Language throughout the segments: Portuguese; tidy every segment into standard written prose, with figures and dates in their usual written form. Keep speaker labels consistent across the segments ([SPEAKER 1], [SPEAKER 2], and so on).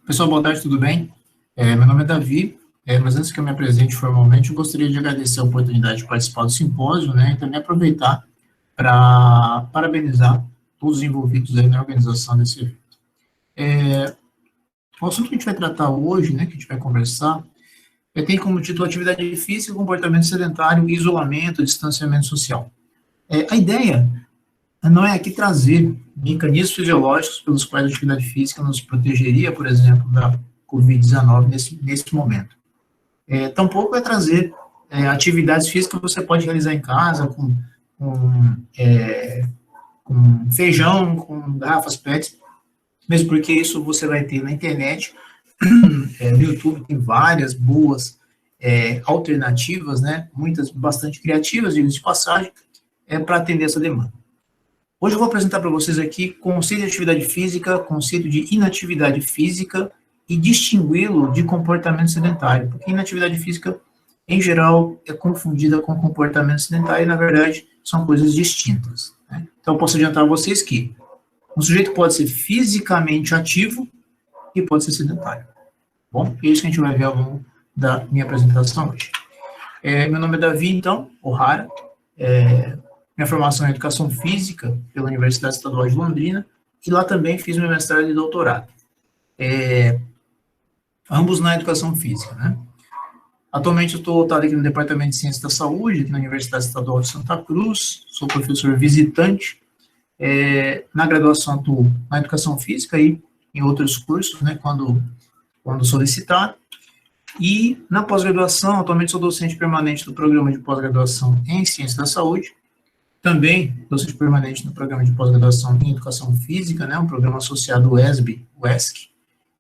[SPEAKER 1] Pessoal, boa tarde, tudo bem? Meu nome é Davi, mas antes que eu me apresente formalmente, eu gostaria de agradecer a oportunidade de participar do simpósio, né, e também aproveitar para parabenizar todos os envolvidos aí na organização desse evento. O assunto que a gente vai tratar hoje, né, que a gente vai conversar, tem como título Atividade Física, Comportamento Sedentário, Isolamento, Distanciamento Social. A ideia não é aqui trazer mecanismos fisiológicos pelos quais a atividade física nos protegeria, por exemplo, da Covid-19 nesse momento. Tampouco é trazer atividades físicas que você pode realizar em casa, com feijão, com garrafas PET, mesmo porque isso você vai ter na internet, no YouTube tem várias boas alternativas, né, muitas bastante criativas, digo de passagem, para atender essa demanda. Hoje eu vou apresentar para vocês aqui conceito de atividade física, conceito de inatividade física e distingui-lo de comportamento sedentário, porque inatividade física, em geral, é confundida com comportamento sedentário e, na verdade, são coisas distintas, né? Então, eu posso adiantar a vocês que um sujeito pode ser fisicamente ativo e pode ser sedentário. Bom, é isso que a gente vai ver ao longo da minha apresentação hoje. Meu nome é Davi, então, O'Hara. Minha formação é em Educação Física pela Universidade Estadual de Londrina, e lá também fiz meu mestrado e doutorado. Ambos na Educação Física, né? Atualmente eu estou aqui no Departamento de Ciências da Saúde, aqui na Universidade Estadual de Santa Cruz, sou professor visitante, na graduação atuo na Educação Física e em outros cursos, né, quando solicitado, e na pós-graduação, atualmente sou docente permanente do programa de pós-graduação em Ciências da Saúde, também docente permanente no programa de pós-graduação em Educação Física, né, um programa associado ao ESB-UESC.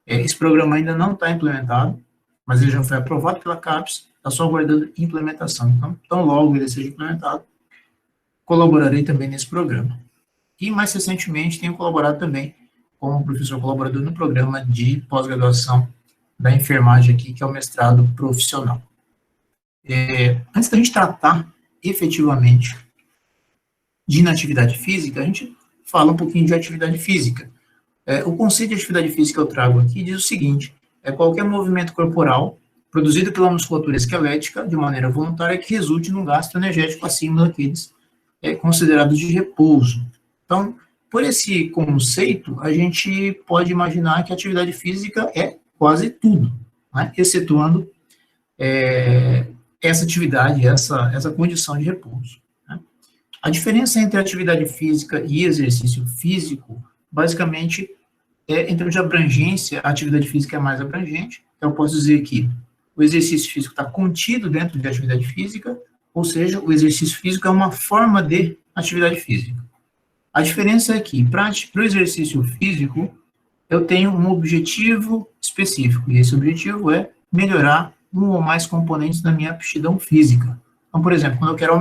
[SPEAKER 1] Esse programa ainda não está implementado, mas ele já foi aprovado pela CAPES, está só aguardando implementação. Então, tão logo ele seja implementado, colaborarei também nesse programa. E, mais recentemente, tenho colaborado também como professor colaborador no programa de pós-graduação da enfermagem aqui, que é o mestrado profissional. Antes da gente tratar efetivamente de inatividade física, a gente fala um pouquinho de atividade física. O conceito de atividade física que eu trago aqui diz o seguinte: qualquer movimento corporal produzido pela musculatura esquelética de maneira voluntária que resulte num gasto energético acima daqueles considerados de repouso. Então, por esse conceito, a gente pode imaginar que a atividade física é quase tudo, né, excetuando essa atividade, essa condição de repouso. A diferença entre atividade física e exercício físico, basicamente, em termos de abrangência, a atividade física é mais abrangente. Então, eu posso dizer que o exercício físico está contido dentro de atividade física, ou seja, o exercício físico é uma forma de atividade física. A diferença é que, para o exercício físico, eu tenho um objetivo específico, e esse objetivo é melhorar um ou mais componentes da minha aptidão física. Então, por exemplo, quando eu quero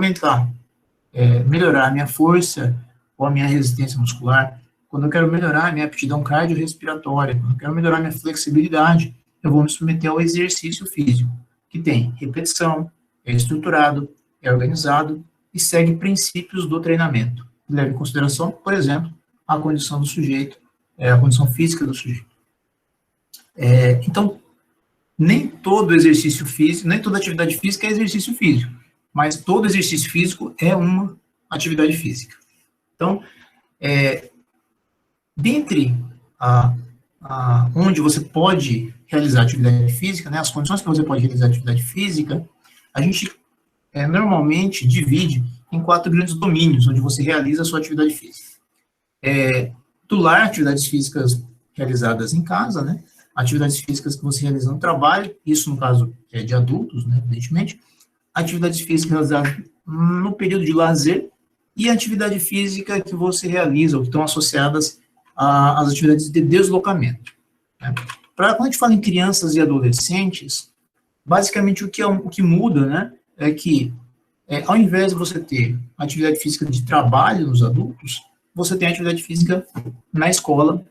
[SPEAKER 1] melhorar a minha força ou a minha resistência muscular, quando eu quero melhorar a minha aptidão cardiorrespiratória, quando eu quero melhorar a minha flexibilidade, eu vou me submeter ao exercício físico, que tem repetição, é estruturado, é organizado e segue princípios do treinamento. Leve em consideração, por exemplo, a condição do sujeito, a condição física do sujeito. Então, nem todo exercício físico, nem toda atividade física é exercício físico, mas todo exercício físico é uma atividade física. Então, dentre onde você pode realizar atividade física, né, as condições que você pode realizar atividade física, a gente normalmente divide em 4 grandes domínios, onde você realiza a sua atividade física. Do lar, atividades físicas realizadas em casa, né, atividades físicas que você realiza no trabalho, isso no caso de adultos, né, evidentemente, atividades físicas realizadas no período de lazer e atividade física que você realiza, ou que estão associadas às atividades de deslocamento, né. Quando a gente fala em crianças e adolescentes, basicamente o que muda, né, é que ao invés de você ter atividade física de trabalho nos adultos, você tem atividade física na escola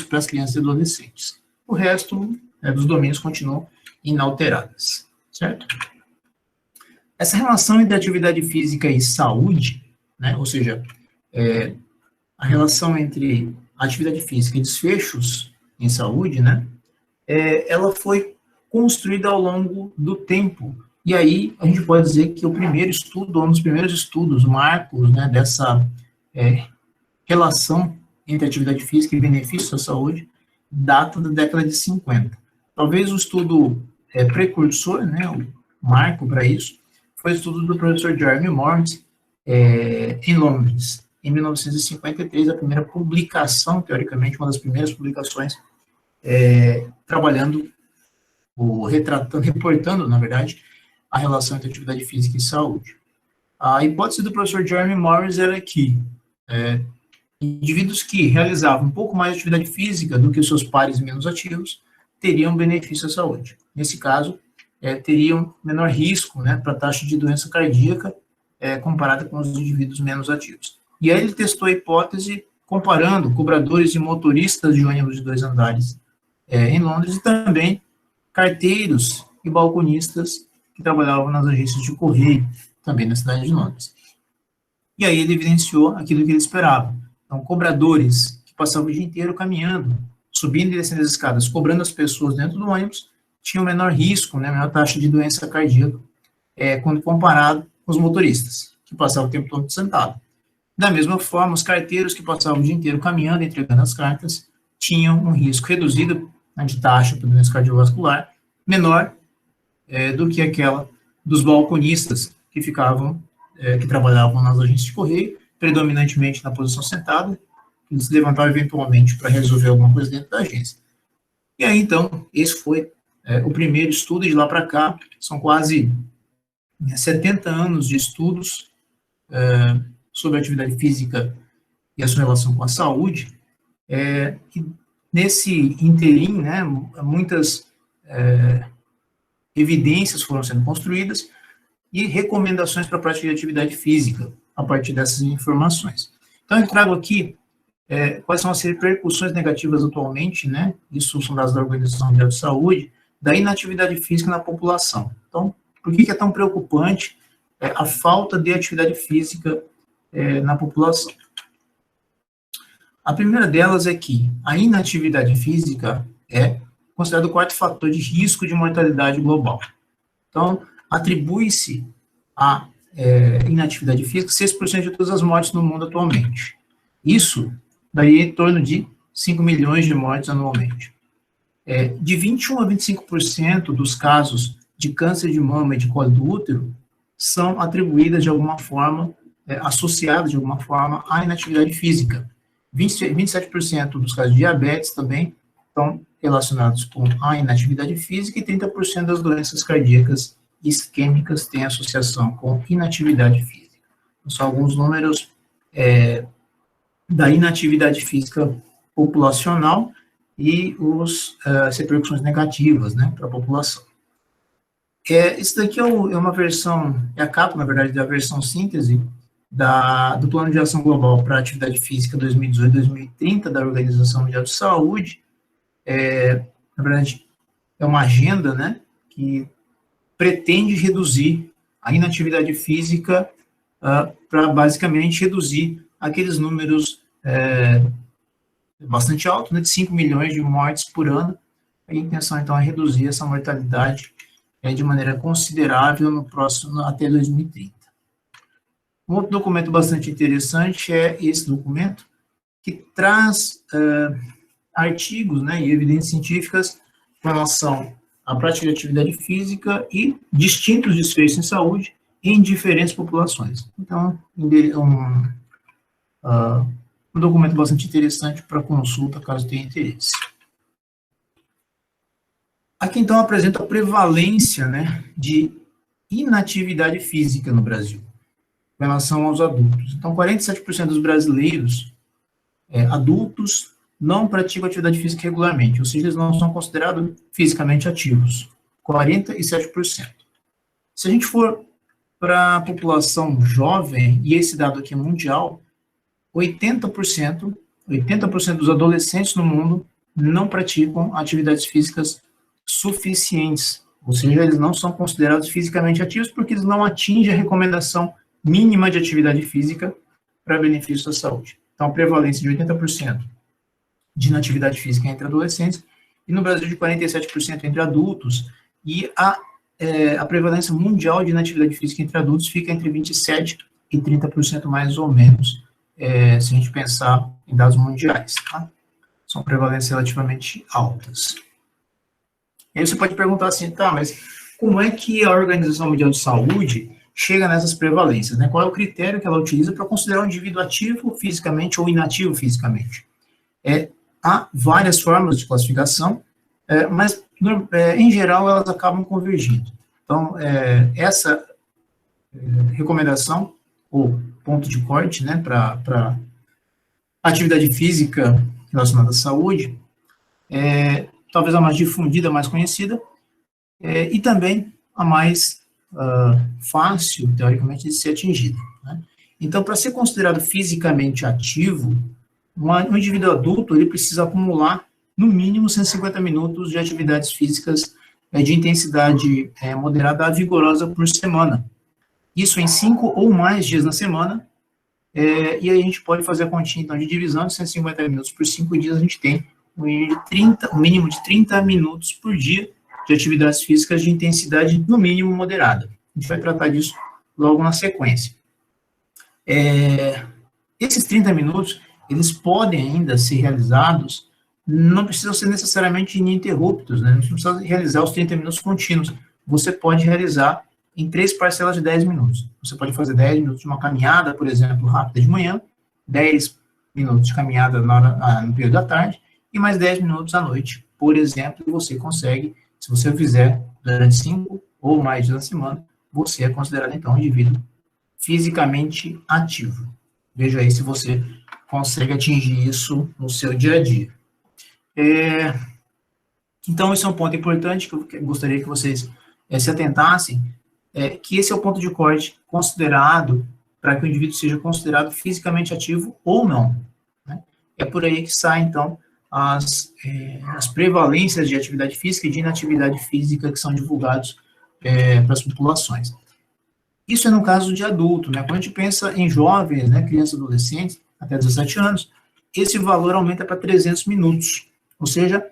[SPEAKER 1] para as crianças e adolescentes. O resto dos domínios continuam inalteradas, certo? Essa relação entre atividade física e saúde, né, ou seja, a relação entre atividade física e desfechos em saúde, né, ela foi construída ao longo do tempo. E aí a gente pode dizer que o primeiro estudo, um dos primeiros estudos, marcos, né, dessa relação entre atividade física e benefícios à saúde, data da década de 50. Talvez o estudo precursor, né, o marco para isso, foi o estudo do professor Jeremy Morris, em Londres, em 1953, a primeira publicação, teoricamente, uma das primeiras publicações, trabalhando, reportando, na verdade, a relação entre atividade física e saúde. A hipótese do professor Jeremy Morris era que indivíduos que realizavam um pouco mais de atividade física do que os seus pares menos ativos teriam benefício à saúde. Nesse caso, teriam menor risco, né, para a taxa de doença cardíaca comparada com os indivíduos menos ativos. E aí ele testou a hipótese comparando cobradores e motoristas de ônibus de 2 andares em Londres e também carteiros e balconistas que trabalhavam nas agências de correio, também na cidade de Londres. E aí ele evidenciou aquilo que ele esperava. Então, cobradores que passavam o dia inteiro caminhando, subindo e descendo as escadas, cobrando as pessoas dentro do ônibus, tinham menor risco, né, menor taxa de doença cardíaca, quando comparado com os motoristas, que passavam o tempo todo sentado. Da mesma forma, os carteiros que passavam o dia inteiro caminhando, entregando as cartas, tinham um risco reduzido, né, de taxa para doença cardiovascular, menor do que aquela dos balconistas que ficavam, que trabalhavam nas agências de correio, predominantemente na posição sentada, que se levantavam eventualmente para resolver alguma coisa dentro da agência. E aí, então, esse foi o primeiro estudo, e de lá para cá, são quase 70 anos de estudos sobre a atividade física e a sua relação com a saúde, e nesse interim, né, muitas evidências foram sendo construídas e recomendações para a prática de atividade física a partir dessas informações. Então, eu trago aqui quais são as repercussões negativas atualmente, né, isso são dados da Organização Mundial de Saúde, da inatividade física na população. Então, por que é tão preocupante a falta de atividade física na população? A primeira delas é que a inatividade física é considerado o quarto fator de risco de mortalidade global. Então, atribui-se à inatividade física 6% de todas as mortes no mundo atualmente. Isso daí em torno de 5 milhões de mortes anualmente. De 21% a 25% dos casos de câncer de mama e de colo do útero são atribuídas de alguma forma, associadas de alguma forma à inatividade física. 27% dos casos de diabetes também estão relacionados com a inatividade física e 30% das doenças cardíacas isquêmicas têm associação com inatividade física. Então, são alguns números da inatividade física populacional e as repercussões negativas, né, para a população. Isso daqui é uma versão, a capa, na verdade, da versão síntese do Plano de Ação Global para a Atividade Física 2018-2030 da Organização Mundial de Saúde. Na verdade, é uma agenda, né, que pretende reduzir a inatividade física para, basicamente, reduzir aqueles números bastante altos, né, de 5 milhões de mortes por ano. A intenção, então, é reduzir essa mortalidade de maneira considerável no próximo, até 2030. Um outro documento bastante interessante é esse documento, que traz artigos, né, e evidências científicas com relação à prática de atividade física e distintos desfechos em saúde em diferentes populações. Então, um documento bastante interessante para consulta, caso tenha interesse. Aqui, então, apresenta a prevalência, né, de inatividade física no Brasil, em relação aos adultos. Então, 47% dos brasileiros adultos não praticam atividade física regularmente, ou seja, eles não são considerados fisicamente ativos. 47%. Se a gente for para a população jovem, e esse dado aqui é mundial, 80% dos adolescentes no mundo não praticam atividades físicas suficientes, ou seja, eles não são considerados fisicamente ativos porque eles não atingem a recomendação mínima de atividade física para benefício da saúde. Então, a prevalência de 80% de inatividade física entre adolescentes e no Brasil de 47% entre adultos, e a prevalência mundial de inatividade física entre adultos fica entre 27% e 30% mais ou menos, se a gente pensar em dados mundiais, tá? São prevalências relativamente altas. E aí você pode perguntar assim, tá, mas como é que a Organização Mundial de Saúde chega nessas prevalências, né? Qual é o critério que ela utiliza para considerar um indivíduo ativo fisicamente ou inativo fisicamente? Há várias formas de classificação, mas, em geral, elas acabam convergindo. Então, essa recomendação, ou ponto de corte, né, para atividade física relacionada à saúde, talvez a mais difundida, a mais conhecida, e também a mais fácil, teoricamente, de ser atingida, né? Então, para ser considerado fisicamente ativo, um indivíduo adulto, ele precisa acumular, no mínimo, 150 minutos de atividades físicas de intensidade moderada a vigorosa por semana. Isso em 5 ou mais dias na semana, e aí a gente pode fazer a continha, então, de divisão de 150 minutos por 5 dias, a gente tem um mínimo de 30 minutos por dia de atividades físicas de intensidade, no mínimo, moderada. A gente vai tratar disso logo na sequência. Esses 30 minutos, eles podem ainda ser realizados, não precisam ser necessariamente ininterruptos, né? Não precisa realizar os 30 minutos contínuos. Você pode realizar em 3 parcelas de 10 minutos. Você pode fazer 10 minutos de uma caminhada, por exemplo, rápida de manhã, 10 minutos de caminhada no período da tarde, e mais 10 minutos à noite, por exemplo, e você consegue, se você fizer durante 5 ou mais dias na semana, você é considerado, então, um indivíduo fisicamente ativo. Veja aí se você consegue atingir isso no seu dia a dia. Então, esse é um ponto importante que eu gostaria que vocês se atentassem, que esse é o ponto de corte considerado para que o indivíduo seja considerado fisicamente ativo ou não, né? É por aí que saem, então, as prevalências de atividade física e de inatividade física que são divulgados para as populações. Isso é no caso de adulto, né? Quando a gente pensa em jovens, né, crianças e adolescentes, até 17 anos, esse valor aumenta para 300 minutos. Ou seja,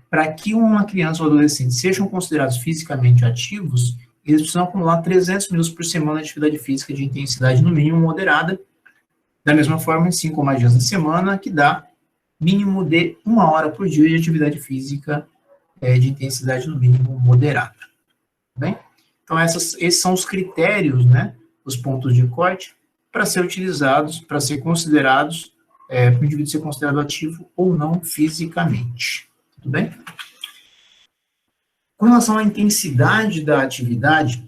[SPEAKER 1] para que uma criança ou adolescente sejam considerados fisicamente ativos, eles precisam acumular 300 minutos por semana de atividade física de intensidade no mínimo moderada, da mesma forma em 5 ou mais dias na semana, que dá mínimo de 1 hora por dia de atividade física de intensidade no mínimo moderada. Tá bem? Então, esses são os critérios, né, os pontos de corte, para ser utilizados, para ser considerados, para o indivíduo ser considerado ativo ou não fisicamente. Tudo bem? Com relação à intensidade da atividade,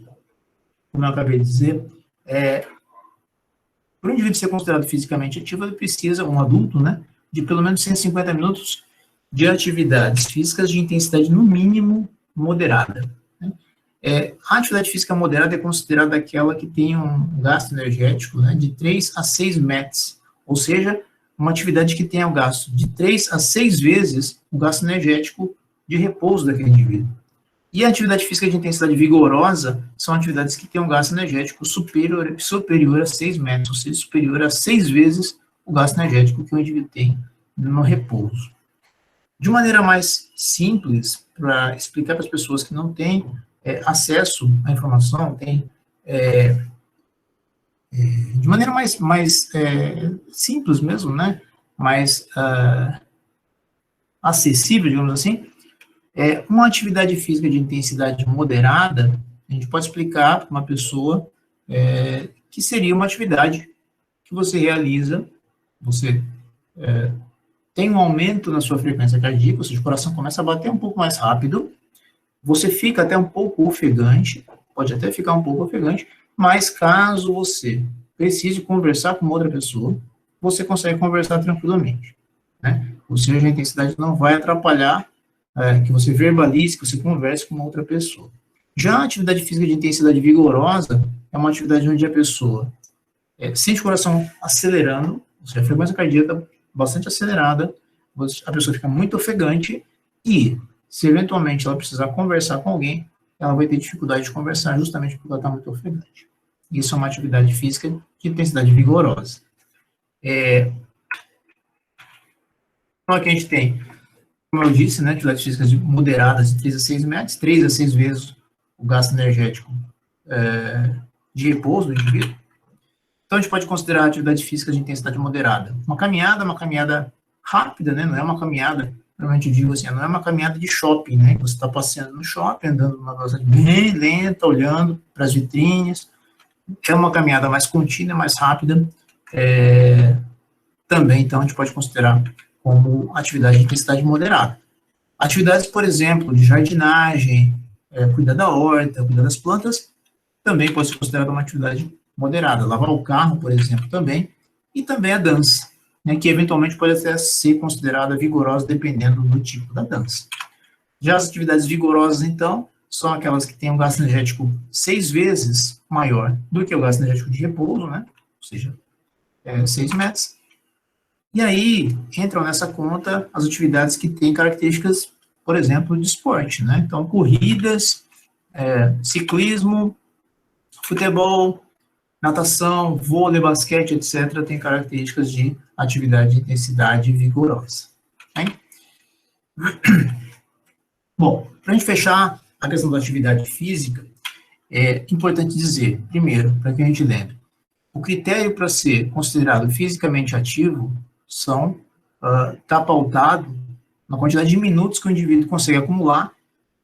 [SPEAKER 1] como eu acabei de dizer, para o indivíduo ser considerado fisicamente ativo, ele precisa, um adulto, né, de pelo menos 150 minutos de atividades físicas de intensidade no mínimo moderada. A atividade física moderada é considerada aquela que tem um gasto energético, né, de 3 a 6 METs, ou seja, uma atividade que tenha o gasto de 3 a 6 vezes o gasto energético de repouso daquele indivíduo. E a atividade física de intensidade vigorosa são atividades que têm um gasto energético superior a 6 METs, ou seja, superior a 6 vezes o gasto energético que o indivíduo tem no repouso. De maneira mais simples, para explicar para as pessoas que não têm acesso à informação, de maneira mais simples mesmo, né, mais acessível, digamos assim, uma atividade física de intensidade moderada, a gente pode explicar para uma pessoa que seria uma atividade que você realiza, você tem um aumento na sua frequência cardíaca, ou seja, o coração começa a bater um pouco mais rápido, você fica até um pouco ofegante, pode até ficar um pouco ofegante, mas caso você precise conversar com outra pessoa, você consegue conversar tranquilamente, né? Ou seja, a intensidade não vai atrapalhar que você verbalize, que você converse com uma outra pessoa. Já a atividade física de intensidade vigorosa é uma atividade onde a pessoa sente o coração acelerando, ou seja, a frequência cardíaca bastante acelerada, a pessoa fica muito ofegante e, se eventualmente ela precisar conversar com alguém, ela vai ter dificuldade de conversar justamente porque ela está muito ofegante. Isso é uma atividade física de intensidade vigorosa. Então, aqui a gente tem como eu disse, né, atividades físicas moderadas de 3 a 6 metros, 3 a 6 vezes o gasto energético de repouso do indivíduo. Então, a gente pode considerar a atividade física de intensidade moderada. Uma caminhada rápida, né, não é uma caminhada, normalmente eu digo assim, não é uma caminhada de shopping, né, você está passeando no shopping, andando numa velocidade bem lenta, olhando para as vitrines. É uma caminhada mais contínua, mais rápida. Também, então, a gente pode considerar como atividade de intensidade moderada. Atividades, por exemplo, de jardinagem, cuidar da horta, cuidar das plantas, também pode ser considerada uma atividade moderada. Lavar o carro, por exemplo, também. E também a dança, né, que eventualmente pode até ser considerada vigorosa, dependendo do tipo da dança. Já as atividades vigorosas, então, são aquelas que têm um gasto energético 6 vezes maior do que o gasto energético de repouso, né? Ou seja, 6 metros. E aí, entram nessa conta as atividades que têm características, por exemplo, de esporte, né? Então, corridas, ciclismo, futebol, natação, vôlei, basquete, etc., têm características de atividade de intensidade vigorosa. Hein? Bom, para a gente fechar a questão da atividade física, é importante dizer, primeiro, para que a gente lembre, o critério para ser considerado fisicamente ativo está pautado na quantidade de minutos que o indivíduo consegue acumular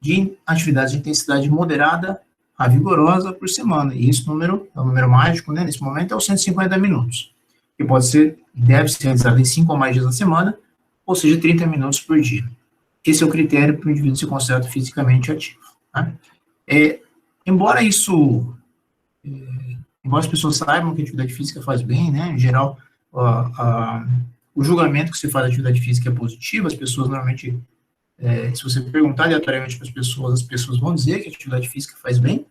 [SPEAKER 1] de atividades de intensidade moderada a vigorosa por semana. E esse número é um número mágico, né? Nesse momento é os 150 minutos, que pode ser, deve ser realizado em 5 ou mais dias na semana, ou seja, 30 minutos por dia. Esse é o critério para o indivíduo ser considerado fisicamente ativo. Tá? Embora as pessoas saibam que a atividade física faz bem, né? Em geral, o julgamento que se faz da atividade física é positivo, as pessoas normalmente, se você perguntar aleatoriamente para as pessoas vão dizer que a atividade física faz bem.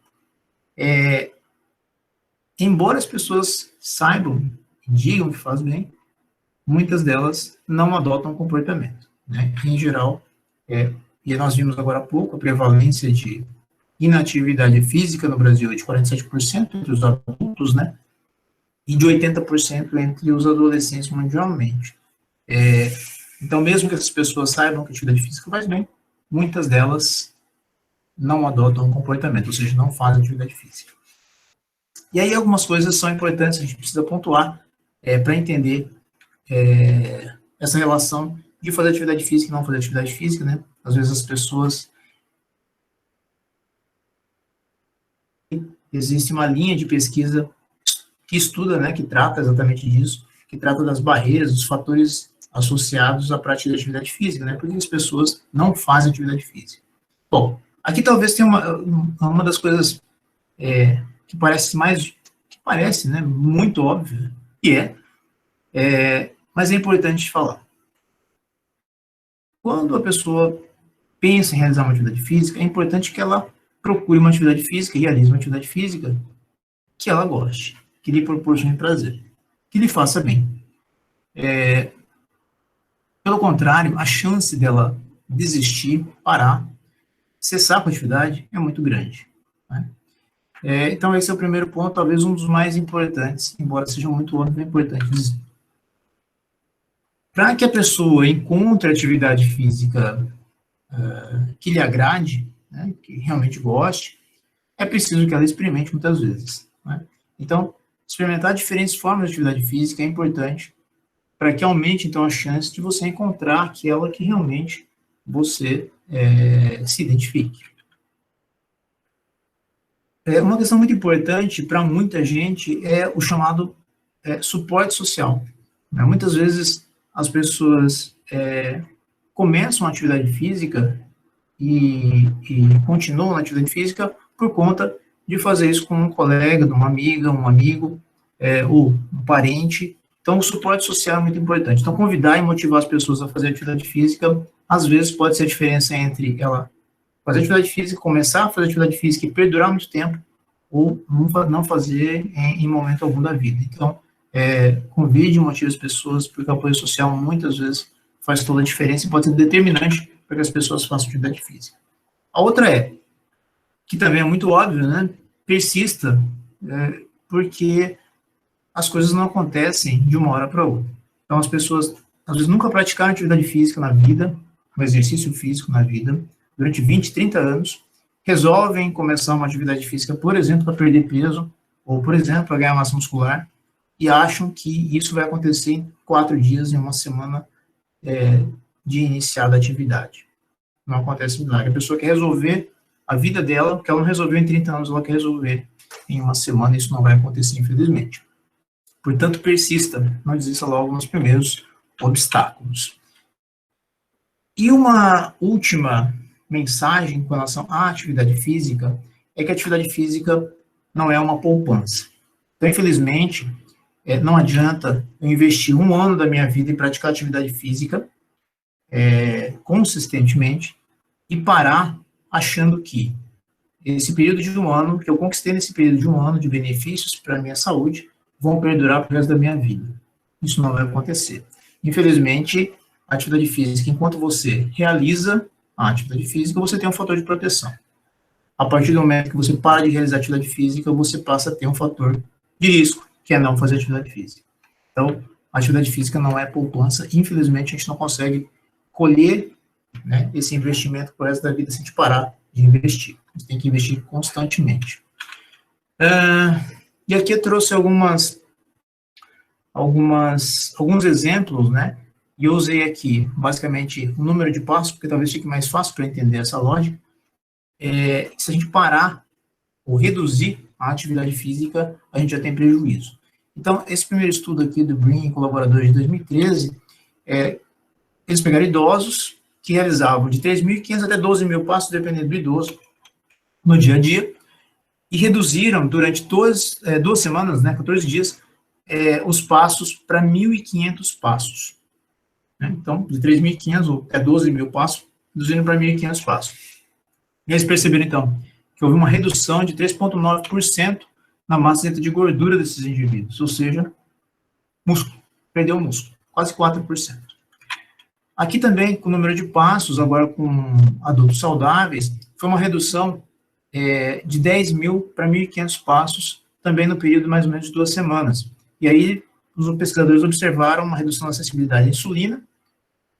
[SPEAKER 1] Embora as pessoas saibam e digam que faz bem, muitas delas não adotam o comportamento, né? Em geral, e nós vimos agora há pouco a prevalência de inatividade física no Brasil é de 47% entre os adultos, né? E de 80% entre os adolescentes mundialmente. Então, mesmo que essas pessoas saibam que a atividade física faz bem, muitas delas não adotam o comportamento, ou seja, não fazem atividade física. E aí algumas coisas são importantes, a gente precisa pontuar para entender essa relação de fazer atividade física e não fazer atividade física, né? Às vezes as pessoas... Existe uma linha de pesquisa que estuda, né, que trata exatamente disso, que trata das barreiras, dos fatores associados à prática de atividade física, né? Por que as pessoas não fazem atividade física? Bom, aqui talvez tenha uma das coisas que parece, né, muito óbvia, que mas é importante falar. Quando a pessoa pensa em realizar uma atividade física, é importante que ela procure uma atividade física, realize uma atividade física que ela goste, que lhe proporcione prazer, que lhe faça bem. Pelo contrário, a chance dela desistir, parar, cessar com a atividade é muito grande. Né? Então, esse é o primeiro ponto, talvez um dos mais importantes, embora seja muito óbvio, é importante dizer. Para que a pessoa encontre atividade física que lhe agrade, né, que realmente goste, é preciso que ela experimente muitas vezes. Né? Então, experimentar diferentes formas de atividade física é importante para que aumente, então, a chance de você encontrar aquela que realmente você se identifique. Uma questão muito importante para muita gente é o chamado suporte social. Né? Muitas vezes as pessoas começam a atividade física e continuam na atividade física por conta de fazer isso com um colega, de uma amiga, um amigo, ou um parente. Então, o suporte social é muito importante. Então, convidar e motivar as pessoas a fazer atividade física, às vezes pode ser a diferença entre ela fazer atividade física, começar a fazer atividade física e perdurar muito tempo, ou não fazer em momento algum da vida. Então, convide e motive as pessoas, porque o apoio social muitas vezes faz toda a diferença e pode ser determinante para que as pessoas façam atividade física. A outra que também é muito óbvio, né? Persista, porque as coisas não acontecem de uma hora para outra. Então, as pessoas, às vezes, nunca praticaram atividade física na vida, um exercício físico na vida, durante 20, 30 anos, resolvem começar uma atividade física, por exemplo, para perder peso, ou, por exemplo, para ganhar massa muscular, e acham que isso vai acontecer em 4 dias, em uma semana de iniciada a atividade. Não acontece milagre. A pessoa quer resolver a vida dela, que ela não resolveu em 30 anos, ela quer resolver em uma semana, isso não vai acontecer, infelizmente. Portanto, persista, não desista logo nos primeiros obstáculos. E uma última mensagem com relação à atividade física é que a atividade física não é uma poupança. Então, infelizmente, não adianta eu investir 1 ano da minha vida em praticar atividade física consistentemente e parar achando que esse período de 1 ano, que eu conquistei nesse período de 1 ano de benefícios para a minha saúde, vão perdurar para o resto da minha vida. Isso não vai acontecer. Infelizmente, a atividade física, enquanto você realiza a atividade física, você tem um fator de proteção. A partir do momento que você para de realizar atividade física, você passa a ter um fator de risco, que é não fazer atividade física. Então, a atividade física não é poupança. Infelizmente, a gente não consegue colher, né, esse investimento por resto da vida se a gente parar de investir. A gente tem que investir constantemente. E aqui eu trouxe alguns exemplos, né? E eu usei aqui, basicamente, o número de passos, porque talvez fique mais fácil para entender essa lógica. Se a gente parar ou reduzir a atividade física, a gente já tem prejuízo. Então, esse primeiro estudo aqui do Brin e colaboradores de 2013, eles pegaram idosos que realizavam de 3.500 até 12.000 passos, dependendo do idoso, no dia a dia, e reduziram durante 2 semanas, né, 14 dias, os passos para 1.500 passos. Né? Então, de 3.500 até 12.000 passos, reduziram para 1.500 passos. E eles perceberam, então, que houve uma redução de 3,9% na massa densa de gordura desses indivíduos, ou seja, músculo, perdeu o músculo, quase 4%. Aqui também, com o número de passos, agora com adultos saudáveis, foi uma redução de 10.000 para 1.500 passos, também no período mais ou menos de 2 semanas. E aí, os pesquisadores observaram uma redução da sensibilidade à insulina,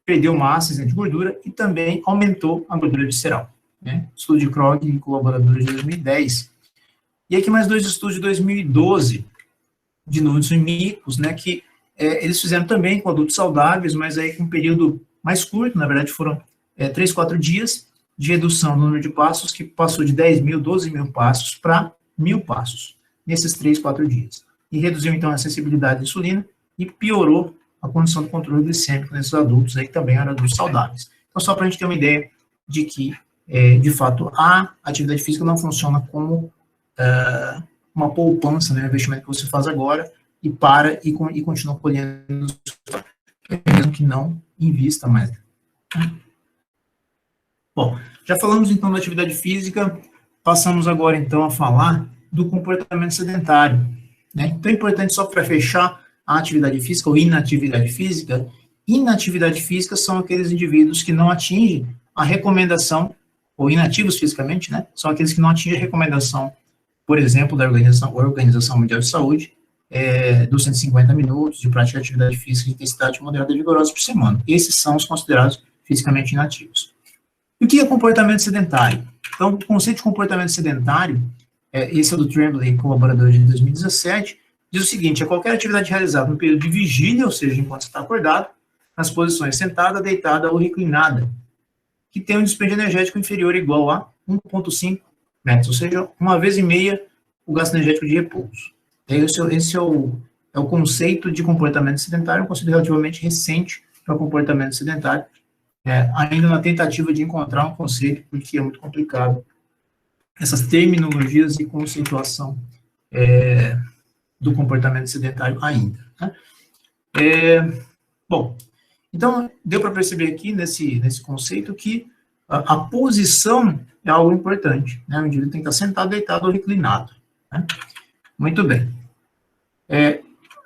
[SPEAKER 1] perdeu massa de gordura e também aumentou a gordura visceral. Né? Estudo de Krog e colaboradores de 2010. E aqui mais 2 estudos de 2012, de Nunes e Micos, né, que eles fizeram também com adultos saudáveis, mas aí com um período mais curto, na verdade foram 3, 4 dias de redução do número de passos, que passou de 10.000, 12.000 passos para 1.000 passos, nesses 3, 4 dias. E reduziu, então, a sensibilidade à insulina e piorou a condição do controle glicêmico nesses adultos, aí que também eram adultos saudáveis. Então, só para a gente ter uma ideia de que, de fato, a atividade física não funciona como uma poupança, né, um investimento que você faz agora e para e continua colhendo, mesmo que não invista mais. Bom, já falamos então da atividade física, passamos agora então a falar do comportamento sedentário. Né? Então é importante, só para fechar, a atividade física ou inatividade física. Inatividade física são aqueles indivíduos que não atingem a recomendação, ou inativos fisicamente, né? São aqueles que não atingem a recomendação, por exemplo, da Organização Mundial de Saúde, dos 150 minutos de prática de atividade física de intensidade moderada e vigorosa por semana. Esses são os considerados fisicamente inativos. E o que é comportamento sedentário? Então, o conceito de comportamento sedentário, esse é do Tremblay, colaborador de 2017, diz o seguinte: qualquer atividade realizada no período de vigília, ou seja, enquanto você está acordado, nas posições sentada, deitada ou reclinada, que tem um dispêndio energético inferior ou igual a 1,5 metros, ou seja, 1,5 o gasto energético de repouso. Esse é o conceito de comportamento sedentário, um conceito relativamente recente para o comportamento sedentário, ainda na tentativa de encontrar um conceito, porque é muito complicado essas terminologias e conceituação do comportamento sedentário ainda. Né? Bom, então, deu para perceber aqui nesse conceito que a posição é algo importante, né? O indivíduo tem que estar sentado, deitado ou reclinado. Né? Muito bem.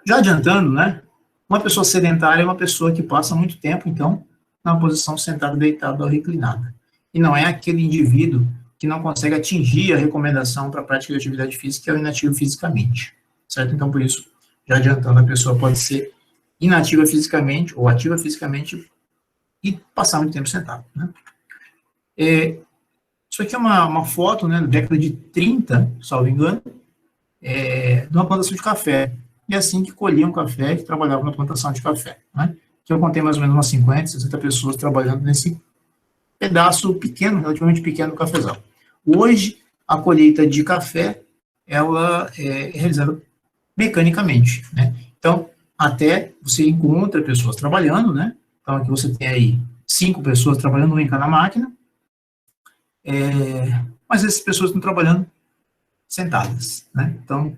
[SPEAKER 1] Já adiantando, né? Uma pessoa sedentária é uma pessoa que passa muito tempo, então, na posição sentada, deitada ou reclinada. E não é aquele indivíduo que não consegue atingir a recomendação para a prática de atividade física, que é o inativo fisicamente. Certo? Então, por isso, já adiantando, a pessoa pode ser inativa fisicamente ou ativa fisicamente e passar muito tempo sentado, né? Isso aqui é uma foto, né, da década de 30, salvo engano, de uma plantação de café. E assim que colhiam café, que trabalhavam na plantação de café, né? Que eu contei mais ou menos umas 50, 60 pessoas trabalhando nesse pedaço pequeno, relativamente pequeno do cafezal. Hoje, a colheita de café, ela é realizada mecanicamente, né? Então, até você encontra pessoas trabalhando, né? Então, aqui você tem aí 5 pessoas trabalhando em cada máquina, mas essas pessoas estão trabalhando sentadas, né? Então,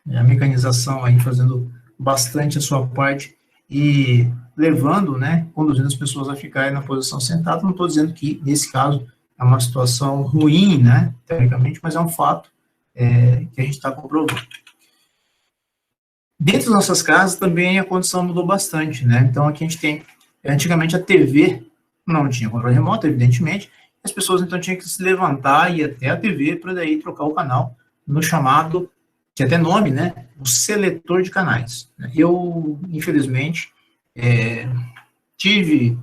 [SPEAKER 1] a mecanização aí fazendo bastante a sua parte e levando, né, conduzindo as pessoas a ficarem na posição sentada. Não estou dizendo que, nesse caso, é uma situação ruim, né, teoricamente, mas é um fato que a gente está comprovando. Dentro das nossas casas também a condição mudou bastante, né? Então, aqui a gente tem, antigamente a TV não tinha controle remoto, evidentemente, as pessoas então tinham que se levantar e ir até a TV para daí trocar o canal no chamado, que até nome, né, o seletor de canais. Eu, infelizmente, tive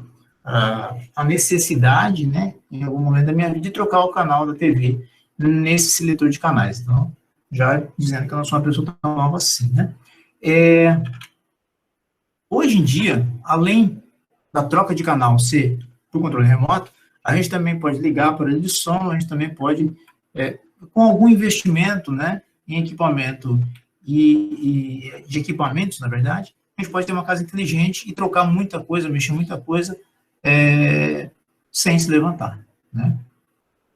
[SPEAKER 1] a necessidade, né, em algum momento da minha vida, de trocar o canal da TV nesse seletor de canais. Então, já dizendo que eu não sou uma pessoa tão nova assim, né. Hoje em dia, além da troca de canal ser por controle remoto, a gente também pode ligar aparelho de som, a gente também pode, com algum investimento, né, em equipamento e de equipamentos, na verdade, a gente pode ter uma casa inteligente e trocar muita coisa, mexer muita coisa, sem se levantar, né?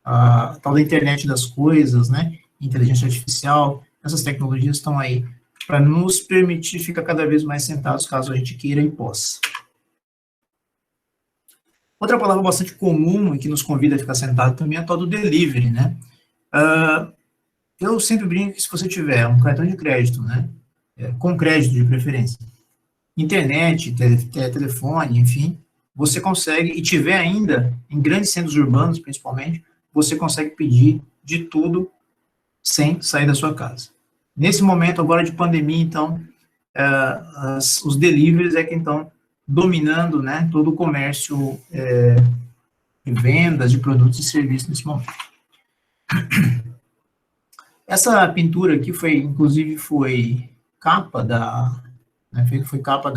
[SPEAKER 1] A tal da internet das coisas, né, inteligência artificial, essas tecnologias estão aí para nos permitir ficar cada vez mais sentados, caso a gente queira e possa. Outra palavra bastante comum e que nos convida a ficar sentado também é a tal do delivery, né? Eu sempre brinco que se você tiver um cartão de crédito, né, com crédito de preferência, internet, telefone, enfim, você consegue, e tiver ainda em grandes centros urbanos, principalmente, você consegue pedir de tudo sem sair da sua casa. Nesse momento agora de pandemia, então, os deliveries que estão dominando, né, todo o comércio de vendas de produtos e serviços nesse momento. Essa pintura aqui inclusive foi capa foi capa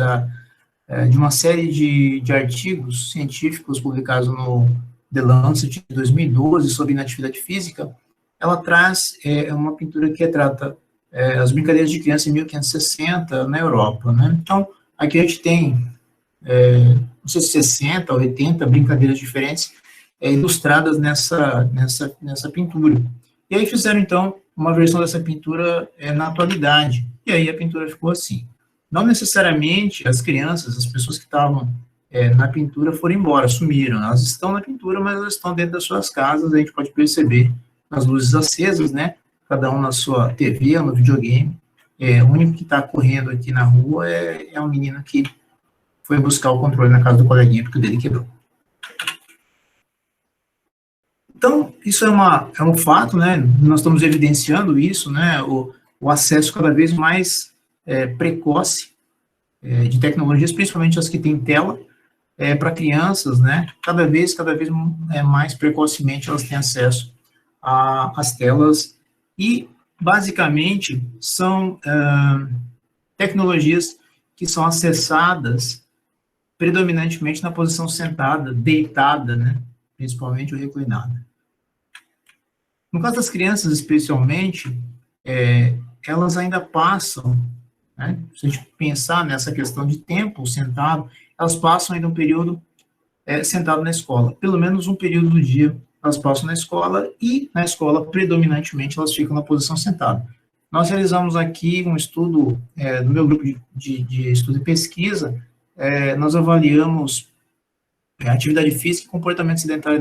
[SPEAKER 1] de uma série de artigos científicos publicados no The Lancet de 2012 sobre inatividade física. Ela traz uma pintura que retrata as brincadeiras de criança em 1560 na Europa, né? Então, aqui a gente tem, não sei se 60 ou 80 brincadeiras diferentes ilustradas nessa pintura. E aí fizeram, então, uma versão dessa pintura na atualidade. E aí a pintura ficou assim. Não necessariamente as crianças, as pessoas que estavam na pintura foram embora, sumiram. Elas estão na pintura, mas elas estão dentro das suas casas, a gente pode perceber as luzes acesas, né? Cada um na sua TV ou no videogame. O único que está correndo aqui na rua é um menino que foi buscar o controle na casa do coleguinha, porque o dele quebrou. Então, isso é um fato, né? Nós estamos evidenciando isso, né? O acesso cada vez mais precoce de tecnologias, principalmente as que têm tela, para crianças, né? Cada vez mais precocemente elas têm acesso às telas e, basicamente, são tecnologias que são acessadas predominantemente na posição sentada, deitada, né? Principalmente ou reclinada. No caso das crianças, especialmente, elas ainda passam, né, se a gente pensar nessa questão de tempo sentado, elas passam ainda um período sentado na escola. Pelo menos um período do dia elas passam na escola, e na escola, predominantemente, elas ficam na posição sentada. Nós realizamos aqui um estudo, no meu grupo de estudo e pesquisa, nós avaliamos a atividade física e comportamento sedentário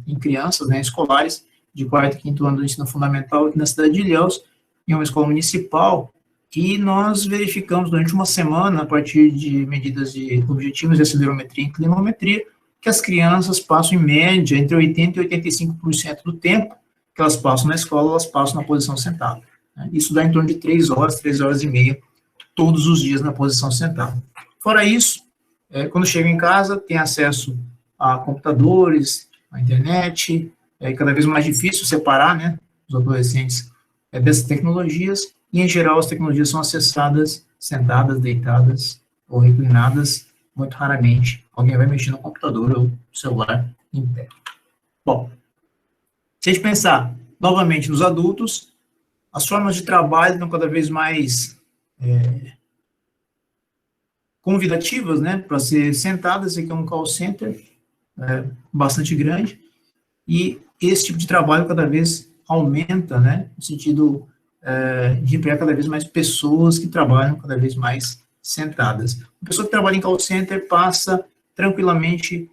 [SPEAKER 1] em crianças, né, escolares, de 4º e 5º ano do ensino fundamental aqui na cidade de Ilhéus, em uma escola municipal, e nós verificamos durante uma semana, a partir de medidas de objetivos de acelerometria e clinometria, que as crianças passam, em média, entre 80% e 85% do tempo que elas passam na escola, elas passam na posição sentada. Isso dá em torno de 3 horas e meia, todos os dias na posição sentada. Fora isso, quando chega em casa, tem acesso a computadores, a internet, é cada vez mais difícil separar, né, os adolescentes dessas tecnologias, e, em geral, as tecnologias são acessadas sentadas, deitadas ou reclinadas, muito raramente alguém vai mexer no computador ou no celular em pé. Bom, se a gente pensar novamente nos adultos, as formas de trabalho estão cada vez mais convidativas, né, para ser sentadas. Aqui é um call center bastante grande, e esse tipo de trabalho cada vez aumenta, né, no sentido de empregar cada vez mais pessoas que trabalham cada vez mais sentadas. A pessoa que trabalha em call center passa tranquilamente,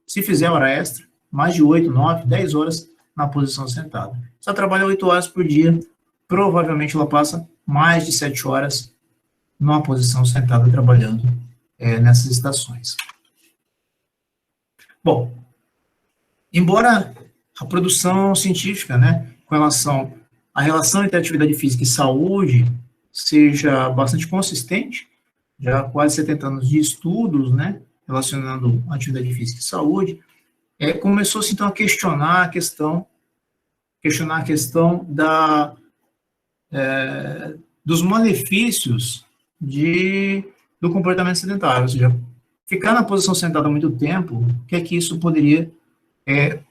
[SPEAKER 1] se fizer hora extra, mais de 8, 9, 10 horas na posição sentada. Se ela trabalha 8 horas por dia, provavelmente ela passa mais de 7 horas numa posição sentada trabalhando nessas estações. Bom, embora a produção científica, né, com relação à relação entre atividade física e saúde seja bastante consistente, já há quase 70 anos de estudos, né, relacionando atividade física e saúde, começou-se então a questionar a questão dos malefícios do comportamento sedentário, ou seja, ficar na posição sentada há muito tempo, o que é que isso poderia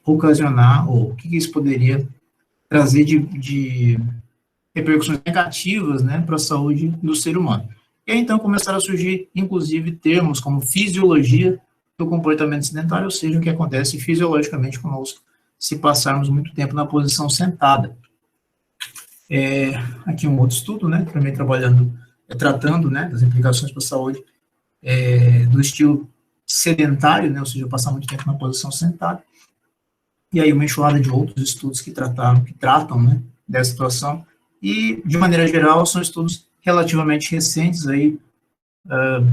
[SPEAKER 1] ocasionar, ou o que isso poderia trazer de repercussões negativas, né, para a saúde do ser humano. E aí, então, começaram a surgir, inclusive, termos como fisiologia do comportamento sedentário, ou seja, o que acontece fisiologicamente conosco se passarmos muito tempo na posição sentada. Aqui um outro estudo, né, também tratando, né, das implicações para a saúde do estilo sedentário, né, ou seja, passar muito tempo na posição sentada. E aí uma enxurrada de outros estudos que tratam, né, dessa situação. E, de maneira geral, são estudos relativamente recentes, aí,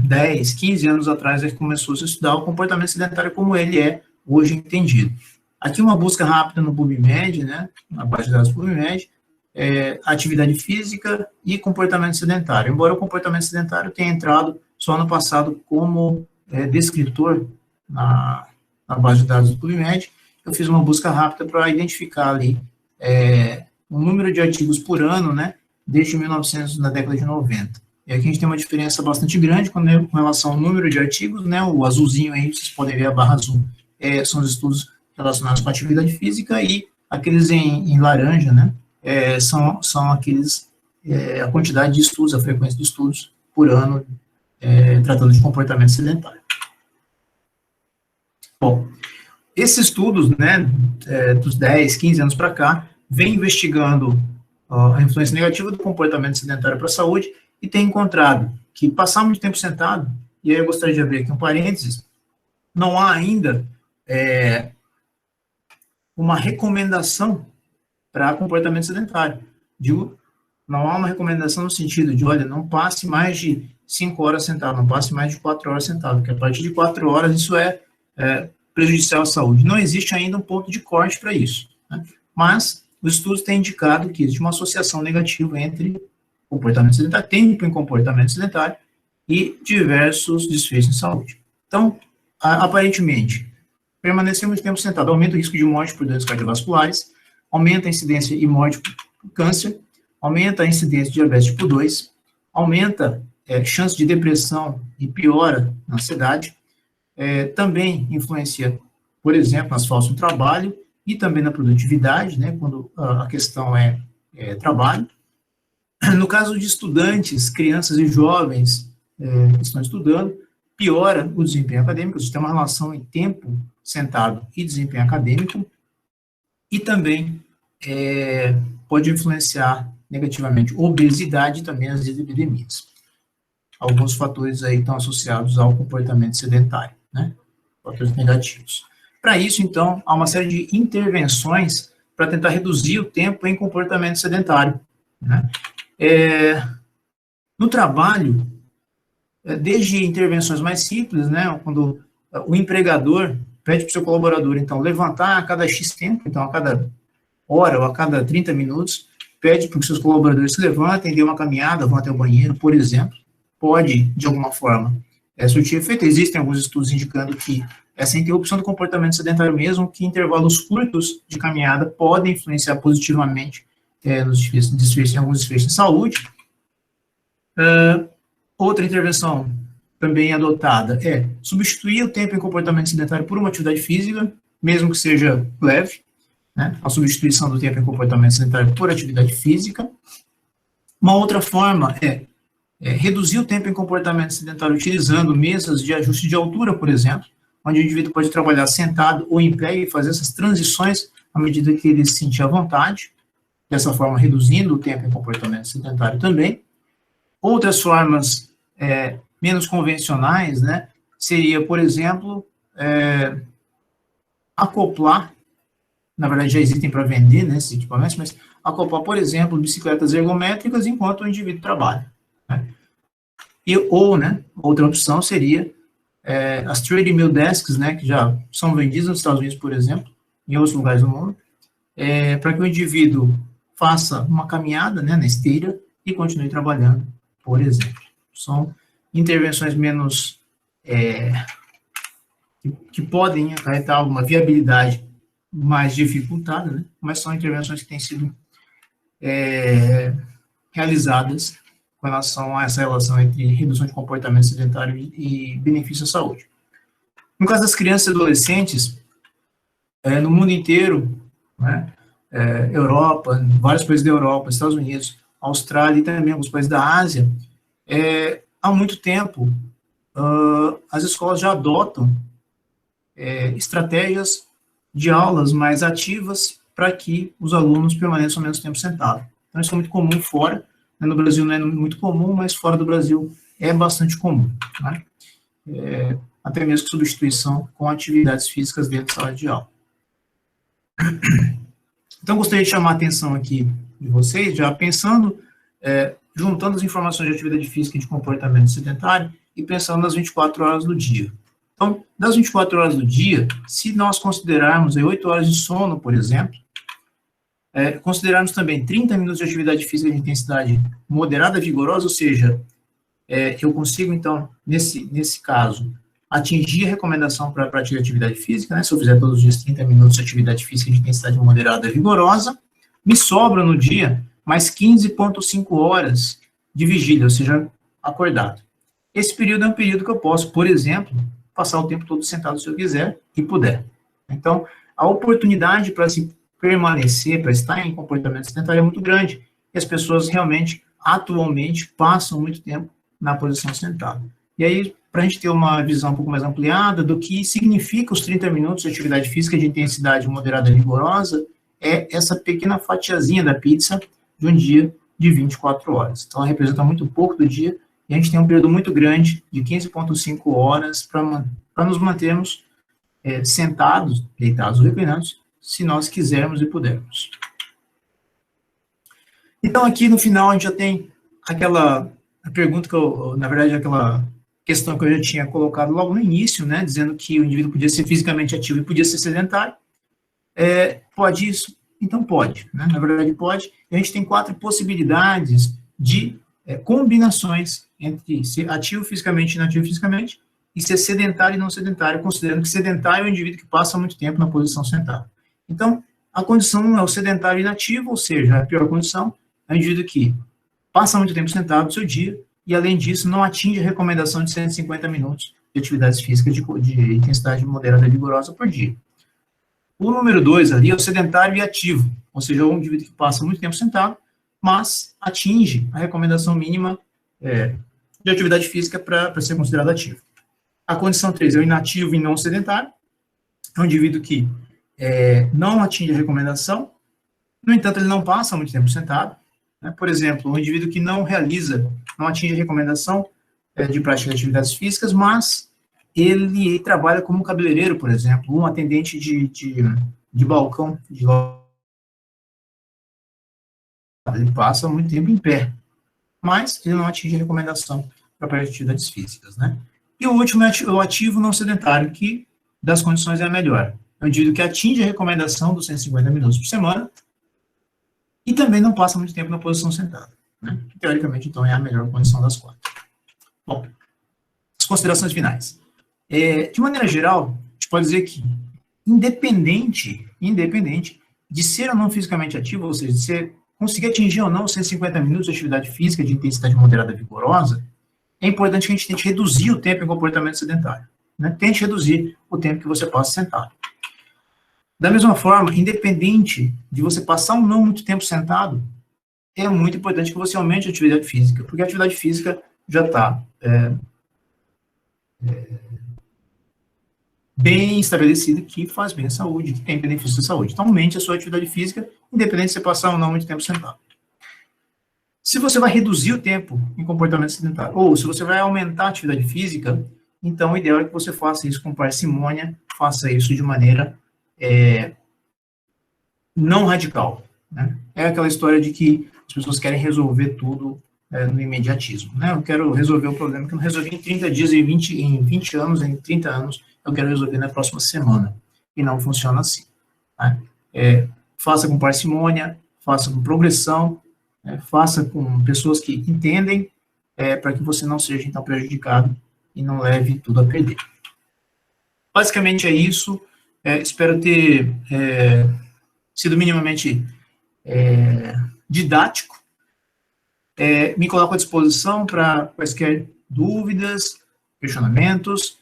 [SPEAKER 1] 10, 15 anos atrás, que começou a estudar o comportamento sedentário como ele é hoje entendido. Aqui uma busca rápida no PubMed, né, na base de dados PubMed, atividade física e comportamento sedentário. Embora o comportamento sedentário tenha entrado só no passado como descritor na base de dados do PubMed, eu fiz uma busca rápida para identificar ali o número de artigos por ano, né, desde 1900, na década de 90. E aqui a gente tem uma diferença bastante grande com relação ao número de artigos, né, o azulzinho aí, vocês podem ver a barra azul, são os estudos relacionados com a atividade física, e aqueles em laranja, né, são aqueles, a quantidade de estudos, a frequência de estudos por ano, tratando de comportamento sedentário. Bom, esses estudos, né, dos 10, 15 anos para cá, vem investigando a influência negativa do comportamento sedentário para a saúde e tem encontrado que passar muito tempo sentado, e aí eu gostaria de abrir aqui um parênteses, não há ainda uma recomendação para comportamento sedentário. Não há uma recomendação no sentido de, olha, não passe mais de 5 horas sentado, não passe mais de 4 horas sentado, porque a partir de 4 horas isso é prejudicial à saúde. Não existe ainda um ponto de corte para isso, né? Mas os estudos têm indicado que existe uma associação negativa entre comportamento sedentário, tempo em comportamento sedentário e diversos desfechos em saúde. Então, aparentemente, permanecer muito tempo sentado aumenta o risco de morte por doenças cardiovasculares, aumenta a incidência e morte por câncer, aumenta a incidência de diabetes tipo 2, aumenta chance de depressão e piora na ansiedade, também influencia, por exemplo, nas faltas no trabalho e também na produtividade, né, quando a questão é trabalho. No caso de estudantes, crianças e jovens que estão estudando, piora o desempenho acadêmico, tem uma relação em tempo sentado e desempenho acadêmico, e também pode influenciar negativamente obesidade e também as dislipidemias. Alguns fatores aí estão associados ao comportamento sedentário, né? Fatores negativos. Para isso, então, há uma série de intervenções para tentar reduzir o tempo em comportamento sedentário, né? No trabalho, desde intervenções mais simples, né, quando o empregador pede para o seu colaborador, então, levantar a cada X tempo, então, a cada hora ou a cada 30 minutos, pede para que seus colaboradores se levantem, dê uma caminhada, vão até o banheiro, por exemplo, pode, de alguma forma, surtir efeito. Existem alguns estudos indicando que essa interrupção do comportamento sedentário, mesmo que intervalos curtos de caminhada, podem influenciar positivamente nos desfechos, em alguns desfechos de saúde. Outra intervenção também adotada é substituir o tempo em comportamento sedentário por uma atividade física, mesmo que seja leve, né? A substituição do tempo em comportamento sedentário por atividade física. Uma outra forma é reduzir o tempo em comportamento sedentário utilizando mesas de ajuste de altura, por exemplo, onde o indivíduo pode trabalhar sentado ou em pé e fazer essas transições à medida que ele se sentir à vontade, dessa forma reduzindo o tempo em comportamento sedentário também. Outras formas menos convencionais, né, seria, por exemplo, acoplar, na verdade já existem para vender, né, esses equipamentos, mas acoplar, por exemplo, bicicletas ergométricas enquanto o indivíduo trabalha, né? Outra opção seria as treadmill desks, né, que já são vendidas nos Estados Unidos, por exemplo, em outros lugares do mundo, para que o indivíduo faça uma caminhada, né, na esteira e continue trabalhando, por exemplo. São intervenções menos que podem acarretar alguma viabilidade mais dificultada, né, mas são intervenções que têm sido realizadas com relação a essa relação entre redução de comportamento sedentário e benefício à saúde. No caso das crianças e adolescentes, no mundo inteiro, né, Europa, vários países da Europa, Estados Unidos, Austrália e também alguns países da Ásia, há muito tempo, as escolas já adotam estratégias de aulas mais ativas para que os alunos permaneçam menos tempo sentados. Então, isso é muito comum fora, né? No Brasil não é muito comum, mas fora do Brasil é bastante comum, né? Até mesmo com substituição com atividades físicas dentro da sala de aula. Então, gostaria de chamar a atenção aqui de vocês, já pensando, juntando as informações de atividade física e de comportamento sedentário e pensando nas 24 horas do dia. Então, das 24 horas do dia, se nós considerarmos 8 horas de sono, por exemplo, considerarmos também 30 minutos de atividade física de intensidade moderada vigorosa, ou seja, eu consigo, então, nesse caso, atingir a recomendação para a prática de atividade física, né, se eu fizer todos os dias 30 minutos de atividade física de intensidade moderada vigorosa, me sobra no dia mais 15,5 horas de vigília, ou seja, acordado. Esse período é um período que eu posso, por exemplo, passar o tempo todo sentado se eu quiser e puder. Então, a oportunidade para se permanecer, para estar em comportamento sedentário é muito grande, e as pessoas realmente, atualmente, passam muito tempo na posição sentada. E aí, para a gente ter uma visão um pouco mais ampliada do que significa os 30 minutos de atividade física de intensidade moderada e vigorosa, é essa pequena fatiazinha da pizza de um dia de 24 horas. Então, ela representa muito pouco do dia, e a gente tem um período muito grande, de 15,5 horas, para nos mantermos sentados, deitados ou reclinados, se nós quisermos e pudermos. Então, aqui no final, a gente já tem aquela pergunta que na verdade, aquela questão que eu já tinha colocado logo no início, né, dizendo que o indivíduo podia ser fisicamente ativo e podia ser sedentário. Pode isso? Então pode, né? Na verdade pode. E a gente tem 4 possibilidades de combinações entre ser ativo fisicamente e inativo fisicamente, e ser sedentário e não sedentário, considerando que sedentário é o indivíduo que passa muito tempo na posição sentada. Então, a condição 1 é o sedentário inativo, ou seja, a pior condição é o indivíduo que passa muito tempo sentado no seu dia, e além disso, não atinge a recomendação de 150 minutos de atividades físicas de intensidade moderada e vigorosa por dia. O número 2 ali é o sedentário e ativo, ou seja, o indivíduo que passa muito tempo sentado, mas atinge a recomendação mínima de atividade física para ser considerado ativo. A condição 3 é o inativo e não sedentário, é um indivíduo que não atinge a recomendação, no entanto, ele não passa muito tempo sentado, né? Por exemplo, um indivíduo que não atinge a recomendação de prática de atividades físicas, mas ele trabalha como um cabeleireiro, por exemplo, um atendente de balcão, ele passa muito tempo em pé, mas ele não atinge a recomendação para prática de atividades físicas, né? E o último é o ativo não sedentário, que das condições é a melhor. É um indivíduo que atinge a recomendação dos 150 minutos por semana e também não passa muito tempo na posição sentada, né? Teoricamente, então, é a melhor condição das 4. Bom, as considerações finais. De maneira geral, a gente pode dizer que, independente de ser ou não fisicamente ativo, ou seja, de você conseguir atingir ou não 150 minutos de atividade física de intensidade moderada vigorosa, é importante que a gente tente reduzir o tempo em comportamento sedentário. Né? Tente reduzir o tempo que você passa sentado. Da mesma forma, independente de você passar ou não muito tempo sentado, é muito importante que você aumente a atividade física, porque a atividade física já está bem estabelecida que faz bem à saúde, que tem benefício à saúde. Então, aumente a sua atividade física, independente de você passar ou não muito tempo sentado. Se você vai reduzir o tempo em comportamento sedentário, ou se você vai aumentar a atividade física, então o ideal é que você faça isso com parcimônia, faça isso de maneira não radical. Né? É aquela história de que as pessoas querem resolver tudo no imediatismo. Né? Eu quero resolver o problema que eu não resolvi em 30 dias, em 20 anos, em 30 anos, eu quero resolver na próxima semana. E não funciona assim. Né? Faça com parcimônia, faça com progressão, faça com pessoas que entendem, para que você não seja, então, prejudicado e não leve tudo a perder. Basicamente é isso. Espero ter sido minimamente didático. Me coloco à disposição para quaisquer dúvidas, questionamentos.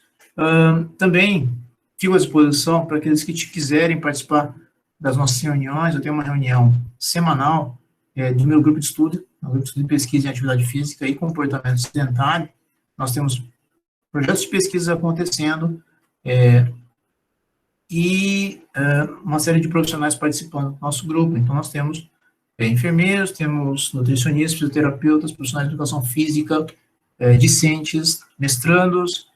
[SPEAKER 1] Também fico à disposição para aqueles que quiserem participar das nossas reuniões. Eu tenho uma reunião semanal do meu grupo de estudo, um grupo de estudo de pesquisa em atividade física e comportamento sedentário. Nós temos projetos de pesquisa acontecendo e uma série de profissionais participando do nosso grupo. Então, nós temos enfermeiros, temos nutricionistas, fisioterapeutas, profissionais de educação física, discentes, mestrandos,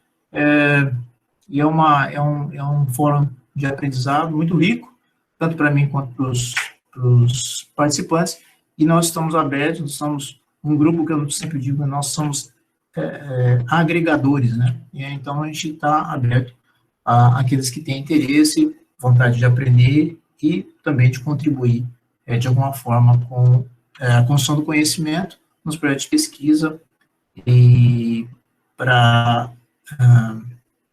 [SPEAKER 1] e é um fórum de aprendizado muito rico, tanto para mim quanto para os participantes, e nós estamos abertos, nós somos um grupo que eu sempre digo, nós somos agregadores, né? E então a gente está aberto àqueles que têm interesse, vontade de aprender e também de contribuir de alguma forma com a construção do conhecimento nos projetos de pesquisa e para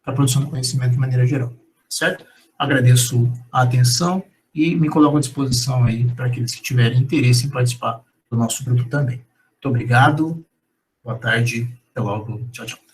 [SPEAKER 1] a produção do conhecimento de maneira geral, certo? Agradeço a atenção e me coloco à disposição aí para aqueles que tiverem interesse em participar do nosso grupo também. Muito obrigado, boa tarde, até logo, tchau, tchau.